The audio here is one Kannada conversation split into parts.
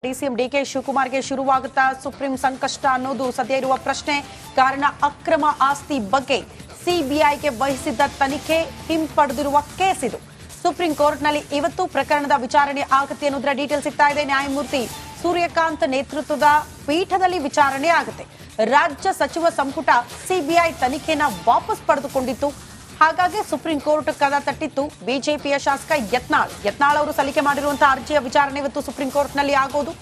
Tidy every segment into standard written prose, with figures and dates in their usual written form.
ಡಿಸಿಎಂ ಡಿಕೆ ಶಿವಕುಮಾರ್ಗೆ ಶುರುವಾಗುತ್ತಾ ಸುಪ್ರೀಂ ಸಂಕಷ್ಟ ಅನ್ನೋದು ಸದ್ಯ ಇರುವ ಪ್ರಶ್ನೆ. ಕಾರಣ ಅಕ್ರಮ ಆಸ್ತಿ ಬಗ್ಗೆ ಸಿಬಿಐಗೆ ವಹಿಸಿದ್ದ ತನಿಖೆ ಹಿಂಪಡೆದಿರುವ ಕೇಸ್ ಇದು. ಸುಪ್ರೀಂ ಕೋರ್ಟ್ನಲ್ಲಿ ಇವತ್ತು ಪ್ರಕರಣದ ವಿಚಾರಣೆ ಆಗುತ್ತೆ ಅನ್ನೋದರ ಡೀಟೇಲ್ ಸಿಗ್ತಾ ಇದೆ. ನ್ಯಾಯಮೂರ್ತಿ ಸೂರ್ಯಕಾಂತ್ ನೇತೃತ್ವದ ಪೀಠದಲ್ಲಿ ವಿಚಾರಣೆ ಆಗುತ್ತೆ. ರಾಜ್ಯ ಸಚಿವ ಸಂಪುಟ ಸಿಬಿಐ ತನಿಖೆನ ವಾಪಸ್ ಪಡೆದುಕೊಂಡಿತ್ತು. ಹಾಗಾಗಿ ಸುಪ್ರೀಂ ಕೋರ್ಟ್ ಕದ ತಟ್ಟಿತ್ತು. ಬಿಜೆಪಿಯ ಶಾಸಕ ಯತ್ನಾಳ್ ಅವರು ಸಲ್ಲಿಕೆ ಮಾಡಿರುವಂತಹ ಅರ್ಜಿಯ ವಿಚಾರಣೆ ಇವತ್ತು ಸುಪ್ರೀಂ ಕೋರ್ಟ್ನಲ್ಲಿ ಆಗೋದು.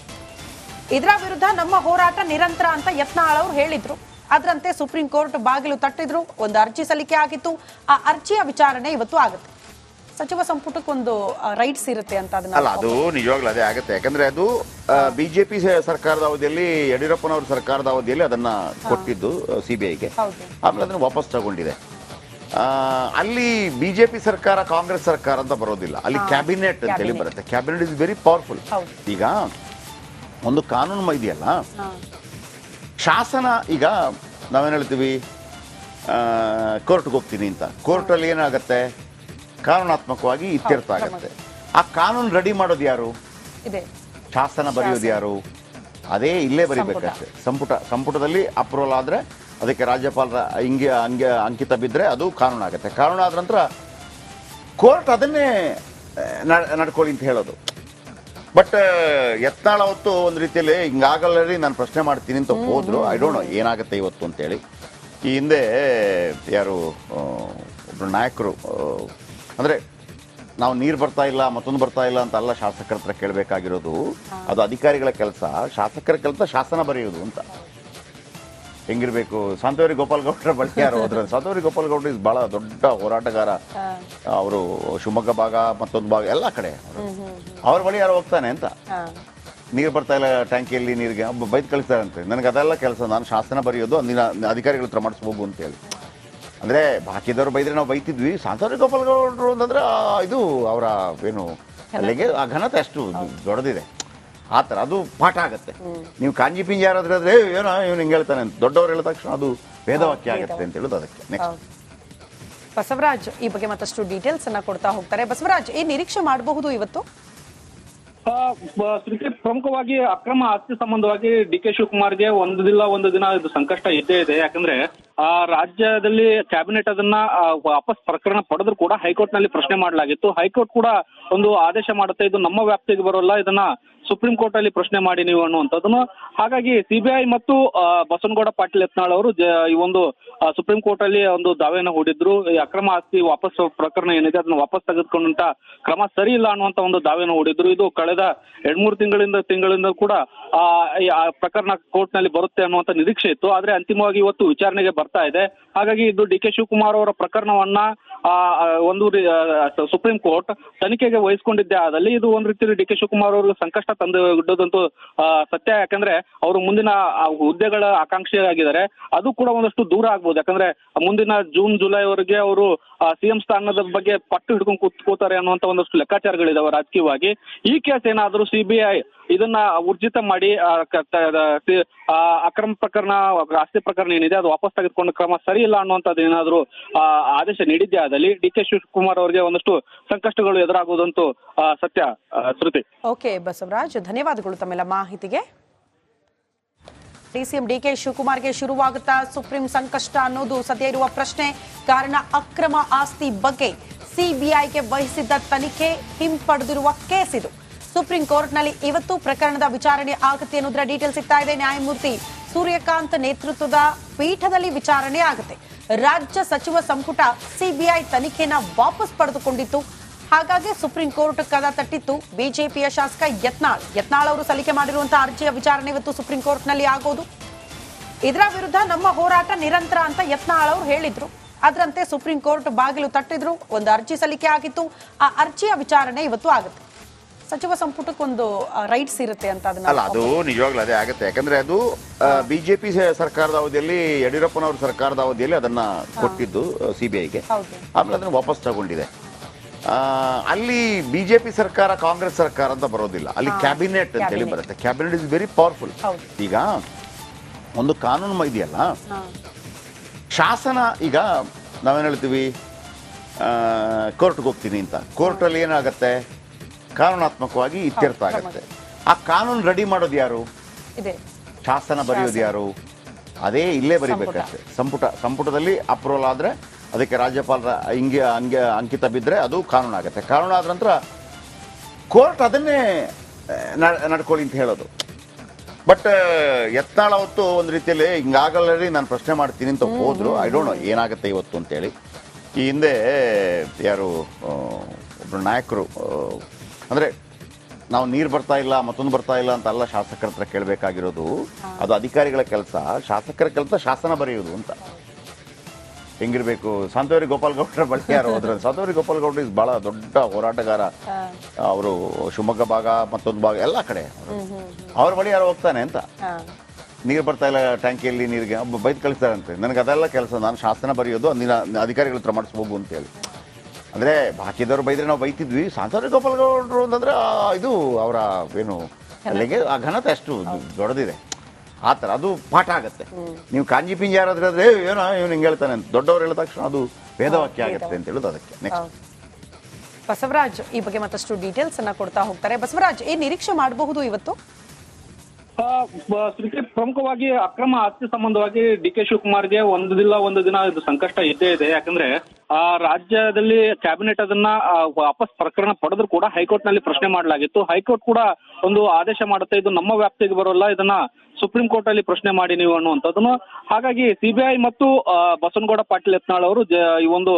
ಇದರ ವಿರುದ್ಧ ನಮ್ಮ ಹೋರಾಟ ನಿರಂತರ ಅಂತ ಯತ್ನಾಳ್ ಅವರು ಹೇಳಿದ್ರು. ಅದರಂತೆ ಸುಪ್ರೀಂ ಕೋರ್ಟ್ ಬಾಗಿಲು ತಟ್ಟಿದ್ರು. ಒಂದು ಅರ್ಜಿ ಸಲ್ಲಿಕೆ ಆಗಿತ್ತು. ಆ ಅರ್ಜಿಯ ವಿಚಾರಣೆ ಇವತ್ತು ಆಗುತ್ತೆ. ಸಚಿವ ಸಂಪುಟಕ್ಕೆ ಒಂದು ರೈಟ್ಸ್ ಇರುತ್ತೆ ಅಂತ ಅಲ್ಲ, ಅದು ನಿಜವಾಗ್ಲೂ ಅದೇ ಆಗುತ್ತೆ. ಯಾಕಂದ್ರೆ ಅದು ಬಿಜೆಪಿ ಸರ್ಕಾರದ ಅವಧಿಯಲ್ಲಿ, ಯಡಿಯೂರಪ್ಪನವರ ಸರ್ಕಾರದ ಅವಧಿಯಲ್ಲಿ ಅದನ್ನ ಕೊಟ್ಟಿದ್ದು ಸಿಬಿಐಗೆ. ಆಮೇಲೆ ಅದನ್ನ ವಾಪಸ್ ತಗೊಂಡಿದೆ. ಅಲ್ಲಿ ಬಿಜೆಪಿ ಸರ್ಕಾರ, ಕಾಂಗ್ರೆಸ್ ಸರ್ಕಾರ ಅಂತ ಬರೋದಿಲ್ಲ. ಅಲ್ಲಿ ಕ್ಯಾಬಿನೆಟ್ ಅಂತ ಹೇಳಿ ಬರುತ್ತೆ. Cabinet is very powerful. ಈಗ ಒಂದು ಕಾನೂನು ಇದೆಯಲ್ಲ, ಶಾಸನ, ಈಗ ನಾವೇನು ಹೇಳ್ತೀವಿ, ಕೋರ್ಟ್ಗೆ ಹೋಗ್ತೀನಿ ಅಂತ, ಕೋರ್ಟಲ್ಲಿ ಏನಾಗುತ್ತೆ, ಕಾನೂನಾತ್ಮಕವಾಗಿ ಇತ್ಯರ್ಥ ಆಗುತ್ತೆ. ಆ ಕಾನೂನು ರೆಡಿ ಮಾಡೋದು ಯಾರು? ಶಾಸನ ಬರೆಯೋದು ಯಾರು? ಅದೇ ಇಲ್ಲೇ ಬರೀಬೇಕಷ್ಟೆ. ಸಂಪುಟದಲ್ಲಿ ಅಪ್ರೂವಲ್ ಆದ್ರೆ ಅದಕ್ಕೆ ರಾಜ್ಯಪಾಲರ ಅಂಕಿತ ಬಿದ್ದರೆ ಅದು ಕಾನೂನು ಆಗುತ್ತೆ. ಕಾನೂನು ಆದ ನಂತರ ಕೋರ್ಟ್ ಅದನ್ನೇ ನಡ್ಕೊಳ್ಳಿ ಅಂತ ಹೇಳೋದು. ಬಟ್ ಯತ್ನಾಳ್ ಅವತ್ತು ಒಂದು ರೀತಿಯಲ್ಲಿ ಹಿಂಗಾಗಲ್ಲರಿ ನಾನು ಪ್ರಶ್ನೆ ಮಾಡ್ತೀನಿ ಅಂತ ಹೋದ್ರು. ಐ ಡೋಂಟ್ ನೋ ಏನಾಗುತ್ತೆ ಇವತ್ತು ಅಂತೇಳಿ. ಈ ಹಿಂದೆ ಯಾರು ಒಬ್ರು ನಾಯಕರು, ಅಂದರೆ ನಾವು ನೀರು ಬರ್ತಾ ಇಲ್ಲ, ಮತ್ತೊಂದು ಬರ್ತಾ ಇಲ್ಲ ಅಂತ ಅಲ್ಲ ಶಾಸಕರ ಹತ್ರ ಕೇಳಬೇಕಾಗಿರೋದು. ಅದು ಅಧಿಕಾರಿಗಳ ಕೆಲಸ. ಶಾಸಕರ ಕೆಲಸ ಶಾಸನ ಬರೆಯೋದು ಅಂತ. ಹೆಂಗಿರ್ಬೇಕು? ಶಾಂತವರಿ ಗೋಪಾಲ್ ಗೌಡ್ರ ಬಳಿಕೆ ಯಾರು ಹೋದ್ರೆ, ಶಾಂತವರಿ ಗೋಪಾಲ್ ಗೌಡ್ರ ಬಹಳ ದೊಡ್ಡ ಹೋರಾಟಗಾರ. ಅವರು ಶಿವಮೊಗ್ಗ ಭಾಗ, ಮತ್ತೊಂದು ಭಾಗ, ಎಲ್ಲ ಕಡೆ ಅವ್ರ ಬಳಿ ಯಾರು ಹೋಗ್ತಾನೆ ಅಂತ. ನೀರು ಬರ್ತಾ ಇಲ್ಲ ಟ್ಯಾಂಕಿಯಲ್ಲಿ, ನೀರಿಗೆ ಬೈದ್ ಕಳಿಸ್ತಾರಂತೆ. ನನಗೆ ಅದೆಲ್ಲ ಕೆಲಸ, ನಾನು ಶಾಸನ ಬರೆಯೋದು, ಅಂದಿನ ಅಧಿಕಾರಿಗಳ ಹತ್ರ ಮಾಡಿಸ್ಬೋದು ಅಂತ ಹೇಳಿ. ಅಂದ್ರೆ ಬಾಕಿದವ್ರು ಬೈದ್ರೆ ನಾವು ಬೈತಿದ್ವಿ. ಶಾಂತವರಿ ಗೋಪಾಲ್ ಗೌಡ್ರು ಅಂತಂದ್ರೆ ಇದು ಅವರ ಏನು ಅಲ್ಲಿಗೆ ಆ ಘನತೆ ಅಷ್ಟು ದೊಡ್ಡದಿದೆ. ಆ ಥರ ಅದು ಪಾಠ ಆಗುತ್ತೆ. ನೀವು ಕಾಂಜಿ ಪಿಂಜಿ ಯಾರಾದ್ರೆ ಆದ್ರೆ ಏನೋ ಇವನು ಹಿಂಗೆ ಹೇಳ್ತಾನೆ ಅಂತ ದೊಡ್ಡವ್ರು ಹೇಳಿದ ತಕ್ಷಣ ಅದು ವೇದವಾಕ್ಯ ಆಗುತ್ತೆ ಅಂತ ಹೇಳೋದು. ಅದಕ್ಕೆ ನೆಕ್ಸ್ಟ್ ಬಸವರಾಜ್ ಈ ಬಗ್ಗೆ ಮತ್ತಷ್ಟು ಡೀಟೇಲ್ಸ್ ಅನ್ನ ಕೊಡ್ತಾ ಹೋಗ್ತಾರೆ. ಬಸವರಾಜ್, ಏನ್ ನಿರೀಕ್ಷೆ ಮಾಡಬಹುದು ಇವತ್ತು? ಪ್ರಮುಖವಾಗಿ ಅಕ್ರಮ ಆಸ್ತಿ ಸಂಬಂಧವಾಗಿ ಡಿಕೆ ಶಿವಕುಮಾರ್ಗೆ ಒಂದು ದಿನ ಇದು ಸಂಕಷ್ಟ ಇದ್ದೇ ಇದೆ. ಯಾಕಂದ್ರೆ ರಾಜ್ಯದಲ್ಲಿ ಕ್ಯಾಬಿನೆಟ್ ಅದನ್ನ ವಾಪಸ್ ಪ್ರಕರಣ ಪಡೆದ್ರು ಕೂಡ ಹೈಕೋರ್ಟ್ ನಲ್ಲಿ ಪ್ರಶ್ನೆ ಮಾಡಲಾಗಿತ್ತು. ಹೈಕೋರ್ಟ್ ಕೂಡ ಒಂದು ಆದೇಶ ಮಾಡುತ್ತೆ, ಇದು ನಮ್ಮ ವ್ಯಾಪ್ತಿಗೆ ಬರೋಲ್ಲ, ಇದನ್ನ ಸುಪ್ರೀಂ ಕೋರ್ಟ್ ಅಲ್ಲಿ ಪ್ರಶ್ನೆ ಮಾಡಿ ನೀವು ಅನ್ನುವಂಥದ್ದನ್ನು. ಹಾಗಾಗಿ ಸಿಬಿಐ ಮತ್ತು ಬಸವನಗೌಡ ಪಾಟೀಲ್ ಯತ್ನಾಳ್ ಅವರು ಈ ಒಂದು ಸುಪ್ರೀಂ ಕೋರ್ಟ್ ಅಲ್ಲಿ ಒಂದು ದಾವೆಯನ್ನು ಹೂಡಿದ್ರು. ಈ ಅಕ್ರಮ ಆಸ್ತಿ ವಾಪಸ್ ಪ್ರಕರಣ ಏನಿದೆ ಅದನ್ನ ವಾಪಸ್ ತೆಗೆದುಕೊಂಡಂತ ಕ್ರಮ ಸರಿ ಇಲ್ಲ ಅನ್ನುವಂತ ಒಂದು ದಾವೆಯನ್ನು ಹೂಡಿದ್ರು. ಇದು ಕಳೆದ 2-3 ತಿಂಗಳಿಂದ ಕೂಡ ಆ ಪ್ರಕರಣ ಕೋರ್ಟ್ ನಲ್ಲಿ ಬರುತ್ತೆ ಅನ್ನುವಂತ ನಿರೀಕ್ಷೆ ಇತ್ತು. ಆದ್ರೆ ಅಂತಿಮವಾಗಿ ಇವತ್ತು ವಿಚಾರಣೆಗೆ ಬರ್ತಾ ಇದೆ. ಹಾಗಾಗಿ ಇದು ಡಿಕೆ ಶಿವಕುಮಾರ್ ಅವರ ಪ್ರಕರಣವನ್ನ ಒಂದು ಸುಪ್ರೀಂ ಕೋರ್ಟ್ ತನಿಖೆಗೆ ವಹಿಸಿಕೊಂಡಿದ್ದೆ ಆದಲ್ಲಿ ಇದು ಒಂದು ರೀತಿಯಲ್ಲಿ ಡಿಕೆ ಶಿವಕುಮಾರ್ ಅವ್ರಿಗೆ ಸಂಕಷ್ಟ ತಂದೊಡ್ಡದಂತೂ ಸತ್ಯ. ಯಾಕಂದ್ರೆ ಅವರು ಮುಂದಿನ ಹುದ್ದೆಗಳ ಆಕಾಂಕ್ಷಿಯಾಗಿದ್ದಾರೆ. ಅದು ಕೂಡ ಒಂದಷ್ಟು ದೂರ ಆಗ್ಬೋದು. ಯಾಕಂದ್ರೆ ಮುಂದಿನ ಜೂನ್-ಜುಲೈ ವರೆಗೆ ಅವರು ಸಿಎಂ ಸ್ಥಾನದ ಬಗ್ಗೆ ಪಟ್ಟು ಹಿಡ್ಕೊಂಡು ಕೂತ್ಕೋತಾರೆ ಅನ್ನುವಂತ ಒಂದಷ್ಟು ಲೆಕ್ಕಾಚಾರಗಳಿದಾವೆ ರಾಜಕೀಯವಾಗಿ. ಈ ಕೇಸ್ ಏನಾದ್ರೂ ಸಿಬಿಐ ಇದನ್ನ ಊರ್ಜಿತ ಮಾಡಿ ಅಕ್ರಮ ಪ್ರಕರಣ, ಆಸ್ತಿ ಪ್ರಕರಣ ಏನಿದೆ ಅದು ವಾಪಸ್ ತೆಗೆದುಕೊಂಡ ಕ್ರಮ ಸರಿ ಇಲ್ಲ ಅನ್ನುವಂಥದ್ದು ಏನಾದ್ರು ಆದೇಶ ನೀಡಿದ್ದೆ ಆದಲ್ಲಿ ಡಿಕೆ ಶಿವಕುಮಾರ್ ಅವರಿಗೆ ಒಂದಷ್ಟು ಸಂಕಷ್ಟಗಳು ಎದುರಾಗುವುದಂತೂ ಸತ್ಯ. ಶ್ರುತಿ. ಓಕೆ ಬಸವರಾಜ್, ಧನ್ಯವಾದಗಳು ತಮ್ಮೆಲ್ಲ ಮಾಹಿತಿಗೆ. ಡಿಸಿಎಂ ಡಿಕೆ ಶಿವಕುಮಾರ್ಗೆ ಶುರುವಾಗುತ್ತಾ ಸುಪ್ರೀಂ ಸಂಕಷ್ಟ ಅನ್ನೋದು ಸದ್ಯ ಇರುವ ಪ್ರಶ್ನೆ. ಕಾರಣ ಅಕ್ರಮ ಆಸ್ತಿ ಬಗ್ಗೆ ಸಿಬಿಐಗೆ ವಹಿಸಿದ್ದ ತನಿಖೆ ಹಿಂಪಡೆದಿರುವ ಕೇಸ್ ಇದು. ಸುಪ್ರೀಂ ಕೋರ್ಟ್ನಲ್ಲಿ ಇವತ್ತು ಪ್ರಕರಣದ ವಿಚಾರಣೆ ಆಗುತ್ತೆ ಅನ್ನೋದರ ಡೀಟೇಲ್ ಸಿಗ್ತಾ ಇದೆ. ನ್ಯಾಯಮೂರ್ತಿ ಸೂರ್ಯಕಾಂತ್ ನೇತೃತ್ವದ ಪೀಠದಲ್ಲಿ ವಿಚಾರಣೆ ಆಗುತ್ತೆ. ರಾಜ್ಯ ಸಚಿವ ಸಂಪುಟ ಸಿಬಿಐ ತನಿಖೆನ ವಾಪಸ್ ಪಡೆದುಕೊಂಡಿತ್ತು. ಹಾಗಾಗಿ ಸುಪ್ರೀಂ ಕೋರ್ಟ್ ಕದ ತಟ್ಟಿತ್ತು. ಬಿಜೆಪಿಯ ಶಾಸಕ ಯತ್ನಾಳ್ ಅವರು ಸಲ್ಲಿಕೆ ಮಾಡಿರುವಂತಹ ಅರ್ಜಿಯ ವಿಚಾರಣೆ ಇವತ್ತು ಸುಪ್ರೀಂ ಕೋರ್ಟ್ನಲ್ಲಿ ಆಗೋದು. ಇದರ ವಿರುದ್ಧ ನಮ್ಮ ಹೋರಾಟ ನಿರಂತರ ಅಂತ ಯತ್ನಾಳ್ ಅವರು ಹೇಳಿದ್ರು. ಅದರಂತೆ ಸುಪ್ರೀಂ ಕೋರ್ಟ್ ಬಾಗಿಲು ತಟ್ಟಿದ್ರು. ಒಂದು ಅರ್ಜಿ ಸಲ್ಲಿಕೆ ಆಗಿತ್ತು. ಆ ಅರ್ಜಿಯ ವಿಚಾರಣೆ ಇವತ್ತು ಆಗುತ್ತೆ. ಸಚಿವ ಸಂಪುಟಕ್ಕೆ ಒಂದು ರೈಟ್ಸ್ ಇರುತ್ತೆ ಅಂತ ಅಲ್ಲ, ಅದು ನಿಜವಾಗ್ಲೂ ಅದೇ ಆಗುತ್ತೆ. ಯಾಕಂದ್ರೆ ಅದು ಬಿಜೆಪಿ ಸರ್ಕಾರದ ಅವಧಿಯಲ್ಲಿ, ಯಡಿಯೂರಪ್ಪನವರ ಸರ್ಕಾರದ ಅವಧಿಯಲ್ಲಿ ಅದನ್ನ ಕೊಟ್ಟಿದ್ದು ಸಿಬಿಐಗೆ. ಆಮೇಲೆ ಅದನ್ನ ವಾಪಸ್ ತಗೊಂಡಿದೆ. ಅಲ್ಲಿ ಬಿಜೆಪಿ ಸರ್ಕಾರ, ಕಾಂಗ್ರೆಸ್ ಸರ್ಕಾರ ಅಂತ ಬರೋದಿಲ್ಲ. ಅಲ್ಲಿ ಕ್ಯಾಬಿನೆಟ್ ಅಂತ ಹೇಳಿ ಬರುತ್ತೆ. Cabinet is very powerful. ಈಗ ಒಂದು ಕಾನೂನು ಇದೆಯಲ್ಲ, ಶಾಸನ, ಈಗ ನಾವೇನು ಹೇಳ್ತೀವಿ, ಕೋರ್ಟ್ಗೆ ಹೋಗ್ತೀನಿ ಅಂತ, ಕೋರ್ಟಲ್ಲಿ ಏನಾಗುತ್ತೆ, ಕಾನೂನಾತ್ಮಕವಾಗಿ ಇತ್ಯರ್ಥ ಆಗುತ್ತೆ. ಆ ಕಾನೂನು ರೆಡಿ ಮಾಡೋದು ಯಾರು? ಇದೆ ಶಾಸನ ಬರೆಯೋದು ಯಾರು? ಅದೇ ಇಲ್ಲೇ ಬರಿಬೇಕಷ್ಟೇ. ಸಂಪುಟದಲ್ಲಿ ಅಪ್ರೂವಲ್ ಆದರೆ ಅದಕ್ಕೆ ರಾಜ್ಯಪಾಲರ ಅಂಕಿತ ಬಿದ್ದರೆ ಅದು ಕಾನೂನು ಆಗುತ್ತೆ. ಕಾನೂನು ಆದ ನಂತರ ಕೋರ್ಟ್ ಅದನ್ನೇ ನಡ್ಕೊಳ್ಳಿ ಅಂತ ಹೇಳೋದು. ಬಟ್ ಯತ್ನಾಳ್ ಅವತ್ತು ಒಂದು ರೀತಿಯಲ್ಲಿ ಹಿಂಗಾಗಲ್ಲರಿ ನಾನು ಪ್ರಶ್ನೆ ಮಾಡ್ತೀನಿ ಅಂತ ಹೋದ್ರು. ಐ ಡೋಂಟ್ ನೋ ಏನಾಗುತ್ತೆ ಇವತ್ತು ಅಂತೇಳಿ. ಈ ಹಿಂದೆ ಯಾರು ಒಬ್ಬರು ನಾಯಕರು ಅಂದರೆ ನಾವು ನೀರು ಬರ್ತಾ ಇಲ್ಲ ಮತ್ತೊಂದು ಬರ್ತಾ ಇಲ್ಲ ಅಂತ ಅಲ್ಲ ಶಾಸಕರ ಹತ್ರ ಕೇಳಬೇಕಾಗಿರೋದು, ಅದು ಅಧಿಕಾರಿಗಳ ಕೆಲಸ. ಶಾಸಕರ ಕೆಲಸ ಶಾಸನ ಬರೆಯುವುದು ಅಂತ. ಹೆಂಗಿರ್ಬೇಕು? ಶಾಂತವರಿ ಗೋಪಾಲ್ ಗೌಡ್ರ ಬಳಿ ಯಾರು ಹೋದ್ರೆ, ಶಾಂತವರಿ ಗೋಪಾಲ್ ಗೌಡ್ರ ಇಸ್ ಬಹಳ ದೊಡ್ಡ ಹೋರಾಟಗಾರ. ಅವರು ಶಿವಮೊಗ್ಗ ಭಾಗ ಮತ್ತೊಂದು ಭಾಗ ಎಲ್ಲ ಕಡೆ ಅವ್ರ ಬಳಿ ಯಾರು ಹೋಗ್ತಾನೆ ಅಂತ. ನೀರು ಬರ್ತಾ ಇಲ್ಲ ಟ್ಯಾಂಕಿಯಲ್ಲಿ ನೀರಿಗೆ ಬೈದು ಕಳಿಸ್ತಾರಂತೆ. ನನಗೆ ಅದೆಲ್ಲ ಕೆಲಸ, ನಾನು ಶಾಸನ ಬರೆಯೋದು ಅಂದಿನ ಅಧಿಕಾರಿಗಳ ಹತ್ರ ಮಾಡಿಸ್ಬೋದು ಅಂತೇಳಿ. ಅಂದರೆ ಬಾಕಿದವ್ರು ಬೈದ್ರೆ ನಾವು ಬೈತಿದ್ವಿ. ಶಾಂತವರಿ ಗೋಪಾಲ್ ಗೌಡ್ರು ಅಂತಂದ್ರೆ ಇದು ಅವರ ಏನು ಅಲ್ಲಿಗೆ ಆ ಘನತೆ ಅಷ್ಟು ದೊಡ್ಡದಿದೆ. ಆ ಥರ ಅದು ಪಾಠ ಆಗುತ್ತೆ. ನೀವು ಕಾಂಜಿ ಪಿಂಜಿ ಯಾರಾದ್ರೆ ಆದರೆ ಏನೋ ಇವನು ಹಿಂಗೆ ಹೇಳ್ತಾನೆ ಅಂತ ದೊಡ್ಡವ್ರು ಹೇಳಿದ ತಕ್ಷಣ ಅದು ವೇದವಾಕ್ಯ ಆಗುತ್ತೆ ಅಂತ ಹೇಳೋದು. ಅದಕ್ಕೆ ನೆಕ್ಸ್ಟ್ ಬಸವರಾಜ್ ಈ ಬಗ್ಗೆ ಮತ್ತಷ್ಟು ಡೀಟೇಲ್ಸ್ ಅನ್ನ ಕೊಡ್ತಾ ಹೋಗ್ತಾರೆ. ಬಸವರಾಜ್, ಏನ್ ನಿರೀಕ್ಷೆ ಮಾಡಬಹುದು ಇವತ್ತು? ಪ್ರಮುಖವಾಗಿ ಅಕ್ರಮ ಆಸ್ತಿ ಸಂಬಂಧವಾಗಿ ಡಿ ಕೆ ಶಿವಕುಮಾರ್ಗೆ ಒಂದು ದಿನ ಇದು ಸಂಕಷ್ಟ ಇದ್ದೇ ಇದೆ. ಯಾಕಂದ್ರೆ ಆ ರಾಜ್ಯದಲ್ಲಿ ಕ್ಯಾಬಿನೆಟ್ ಅದನ್ನ ವಾಪಸ್ ಪ್ರಕರಣ ಪಡೆದ್ರು ಕೂಡ ಹೈಕೋರ್ಟ್ ನಲ್ಲಿ ಪ್ರಶ್ನೆ ಮಾಡಲಾಗಿತ್ತು. ಹೈಕೋರ್ಟ್ ಕೂಡ ಒಂದು ಆದೇಶ ಮಾಡುತ್ತೆ, ಇದು ನಮ್ಮ ವ್ಯಾಪ್ತಿಗೆ ಬರೋಲ್ಲ, ಇದನ್ನ ಸುಪ್ರೀಂ ಕೋರ್ಟ್ ಅಲ್ಲಿ ಪ್ರಶ್ನೆ ಮಾಡಿ ನೀವು ಅನ್ನುವಂಥದ್ದನ್ನು. ಹಾಗಾಗಿ ಸಿಬಿಐ ಮತ್ತು ಬಸವನಗೌಡ ಪಾಟೀಲ್ ಯತ್ನಾಳ್ ಅವರು ಈ ಒಂದು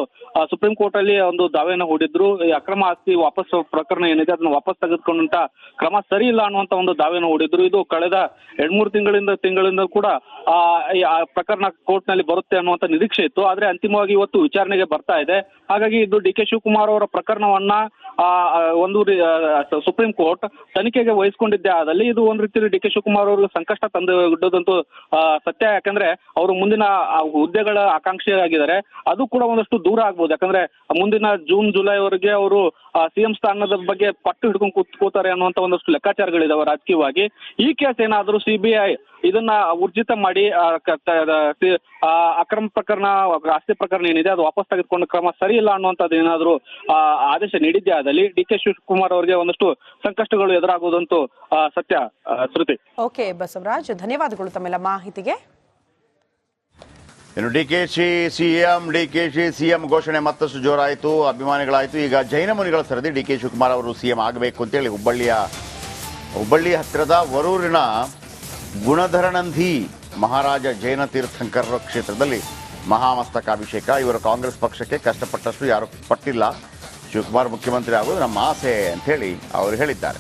ಸುಪ್ರೀಂ ಕೋರ್ಟ್ ಅಲ್ಲಿ ಒಂದು ದಾವೆಯನ್ನು ಹೂಡಿದ್ರು. ಈ ಅಕ್ರಮ ಆಸ್ತಿ ವಾಪಸ್ ಪ್ರಕರಣ ಏನಿದೆ ಅದನ್ನ ವಾಪಸ್ ತೆಗೆದುಕೊಂಡಂತ ಕ್ರಮ ಸರಿ ಇಲ್ಲ ಅನ್ನುವಂತ ಒಂದು ದಾವೆಯನ್ನು ಹೂಡಿದ್ರು. ಇದು ಕಳೆದ 2-3 ತಿಂಗಳಿಂದ ಕೂಡ ಆ ಪ್ರಕರಣ ಕೋರ್ಟ್ ನಲ್ಲಿ ಬರುತ್ತೆ ಅನ್ನುವಂತ ನಿರೀಕ್ಷೆ ಇತ್ತು. ಆದ್ರೆ ಅಂತಿಮವಾಗಿ ಇವತ್ತು ವಿಚಾರಣೆಗೆ ಬರ್ತಾ ಇದೆ. ಹಾಗಾಗಿ ಇದು ಡಿ ಕೆ ಶಿವಕುಮಾರ್ ಅವರ ಪ್ರಕರಣವನ್ನ ಒಂದು ಸುಪ್ರೀಂ ಕೋರ್ಟ್ ತನಿಖೆಗೆ ವಹಿಸಿಕೊಂಡಿದ್ದೇ ಆದಲ್ಲಿ ಇದು ಒಂದು ರೀತಿಯಲ್ಲಿ ಡಿ ಕೆ ಶಿವಕುಮಾರ್ ಅವರಿಗೆ ಸಂಕಷ್ಟ ತಂದೊಡ್ಡದಂತೂ ಸತ್ಯ. ಯಾಕಂದ್ರೆ ಅವರು ಮುಂದಿನ ಹುದ್ದೆಗಳ ಆಕಾಂಕ್ಷಿಯಾಗಿದ್ದಾರೆ. ಅದು ಕೂಡ ಒಂದಷ್ಟು ದೂರ ಆಗ್ಬೋದು. ಯಾಕಂದ್ರೆ ಮುಂದಿನ ಜೂನ್-ಜುಲೈ ವರೆಗೆ ಅವರು ಸಿಎಂ ಸ್ಥಾನದ ಬಗ್ಗೆ ಪಟ್ಟು ಹಿಡ್ಕೊಂಡು ಕೂತ್ಕೋತಾರೆ ಅನ್ನುವಂತ ಒಂದಷ್ಟು ಲೆಕ್ಕಾಚಾರಗಳಿದಾವೆ ರಾಜಕೀಯವಾಗಿ. ಈ ಕೇಸ್ ಏನಾದ್ರೂ ಸಿಬಿಐ ಇದನ್ನ ಊರ್ಜಿತ ಮಾಡಿ ಅಕ್ರಮ ಪ್ರಕರಣ ಆಸ್ತಿ ಪ್ರಕರಣ ಏನಿದೆ ಅದು ವಾಪಸ್ ತೆಗೆದುಕೊಂಡ ಕ್ರಮ ಸರಿ ಇಲ್ಲ ಅನ್ನುವಂಥದ್ದು ಏನಾದ್ರು ಆದೇಶ ನೀಡಿದ್ದೇ ಆದಲ್ಲಿ ಡಿ ಕೆ ಶಿವಕುಮಾರ್ ಅವರಿಗೆ ಒಂದಷ್ಟು ಸಂಕಷ್ಟಗಳು ಎದುರಾಗುವುದಂತೂ ಸತ್ಯ. ಶ್ರುತಿ. ಓಕೆ ಬಸವರಾಜ್, ಧನ್ಯವಾದಗಳು ತಮ್ಮೆಲ್ಲ ಮಾಹಿತಿಗೆ. ಇನ್ನು ಡಿಕೆಶಿ ಸಿಎಂ ಘೋಷಣೆ ಮತ್ತಷ್ಟು ಜೋರಾಯಿತು, ಅಭಿಮಾನಿಗಳಾಯಿತು. ಈಗ ಜೈನ ಮುನಿಗಳ ಸರದಿ ಡಿ ಕೆ ಶಿವಕುಮಾರ್ ಅವರು ಸಿಎಂ ಆಗಬೇಕು ಅಂತೇಳಿ ಹುಬ್ಬಳ್ಳಿ ಹತ್ತಿರದ ವರೂರಿನ ಗುಣಧರನಂದಿ ಮಹಾರಾಜ ಜೈನ ತೀರ್ಥಂಕರ ಕ್ಷೇತ್ರದಲ್ಲಿ ಮಹಾಮಸ್ತಕಾಭಿಷೇಕ. ಇವರು ಕಾಂಗ್ರೆಸ್ ಪಕ್ಷಕ್ಕೆ ಕಷ್ಟಪಟ್ಟಷ್ಟು ಯಾರು ಪಟ್ಟಿಲ್ಲ. ಶಿವಕುಮಾರ್ ಮುಖ್ಯಮಂತ್ರಿ ಆಗೋದು ನಮ್ಮ ಆಸೆ ಅಂತ ಹೇಳಿ ಅವರು ಹೇಳಿದ್ದಾರೆ.